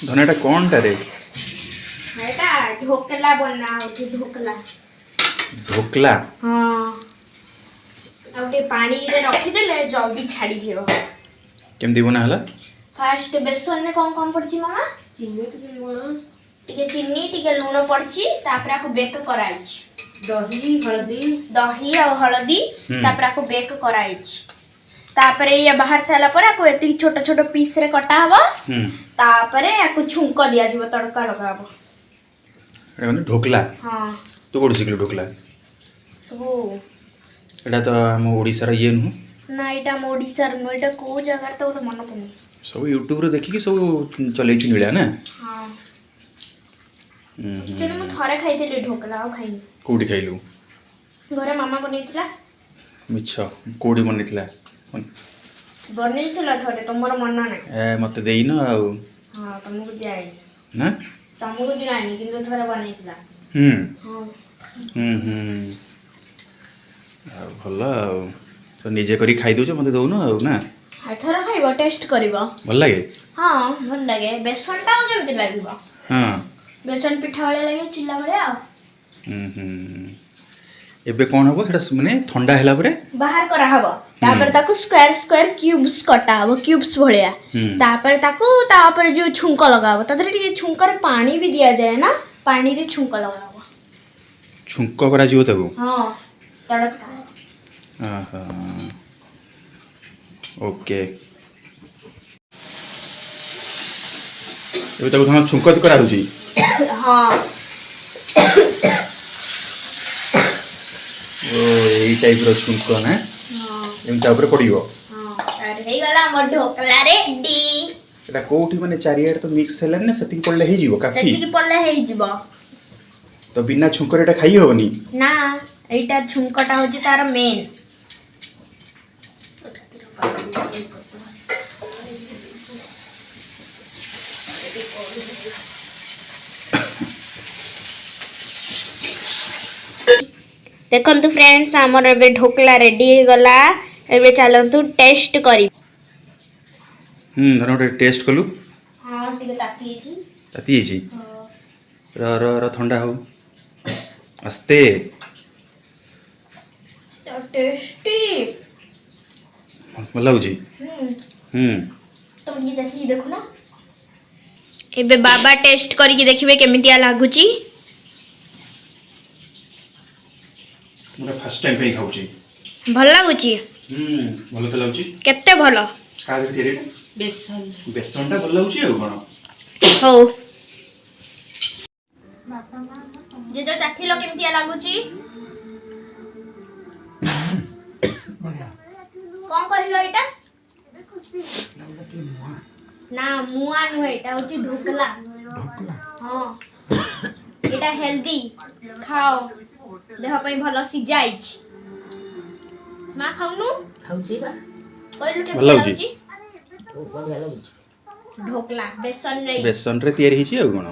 धनियाटा कौन टा रे? एटा ढोकला बना होती ढोकला। ढोकला? हां। आउटे पानी रे रखी देले जल्दी छाड़ी जेबो। केमदी बना हला? फर्स्ट बेसन ने कौन पड़ची मामा? चीनी टिके लूण पड़ची तापर आको बेक कराइछ। दही और हळदी तापर आको बेक कराइछ। तापर ये बाहर साला पर आको एति छोट छोट पीस रे कटा हबो। तापर आको छुंको दिया जीव तड़का लगाबो। ए माने ढोकला? हां। तू कोड सिखलो ढोकला? सो एटा तो हम ओडिसा रे ये नु ना एटा हम ओडिसा रे नु एटा को जगह तो मन पड़नी सब यूट्यूब रे देखि कि सब चलै छि मिला ना। हां चलो मैं थरे खाइते ढोकला आ खाइनी। कोडी खाइलु? घरे मामा बनेइतिला। मिछ कोडी बनेइतिला? बनेइतिला थरे तमरो मन ना। ए मते देई न आ। हां तुमको दियाई ना तुमको दियाई किंतु थरे बनेइतिला। हां भला तो निजे करी खाई दो मते दो न ना। थरे खाइबो टेस्ट करबो भल लागे? हां भल लागे। बेसन टा केमति लागबो? हां बेसन पिठा वाले लगे चिल्ला वाले एबे कोन हबो सेटा माने ठंडा हैला परे बाहर करा हबो। तापर ताकू स्क्वायर स्क्वायर क्यूब्स कटा हबो क्यूब्स भलिया। तापर तापर जो छुंको लगाबो ततरे टिके छुंको रे पानी भी दिया जाए ना। पानी रे छुंको लगाबो। छुंको करा जिवो ताकू? हां तड़का। आहा ओके एबे ताकू थना छुंको करा दुजी? हां ओ एई टाइप रो छुंको ना। हां एम ता ऊपर पड़िबो। हां अरे हेई वाला मोर ढोकला रेडी। एटा कोठी माने चारियार तो मिक्स हैला ने सेति पड़ले हे जीवो काफी? सेति पड़ले हे जीवो तो बिना छुंको एटा खाई होबनी ना। एटा छुंकोटा होची तार मेन। देखंतु फ्रेंड्स हमर एबे ढोकला रेडी हे गला। एबे चलंतु टेस्ट करी। धनोटे टेस्ट कलु? हां ठीक ताती छी। ताती छी? हां र ठंडा हो आस्ते तो टेस्टी भल लाउजी? तुम ये देखि देखो ना। एबे बाबा टेस्ट करी के देखिबे केमितिया लागुची। मोरा फर्स्ट टाइम पे खाउची। भल लागुची? भल तो लाउची। केते भल? का दे तेरे बेसन टा भल लाउची आ कोन? हो जे जो चाखिलो केमितिया लागुची? कौन कहिलो एटा? ना मुआ नु एटा होची ढोकला। हां एटा हेल्दी खाओ देह पई भलो सिजाइछ। मा खाउनु? खाउची बा कहिलो के भलो लाଗୁची? ओ बढ़िया लाଗୁची। ढोकला बेसन रे तयारी हिची आ कोन?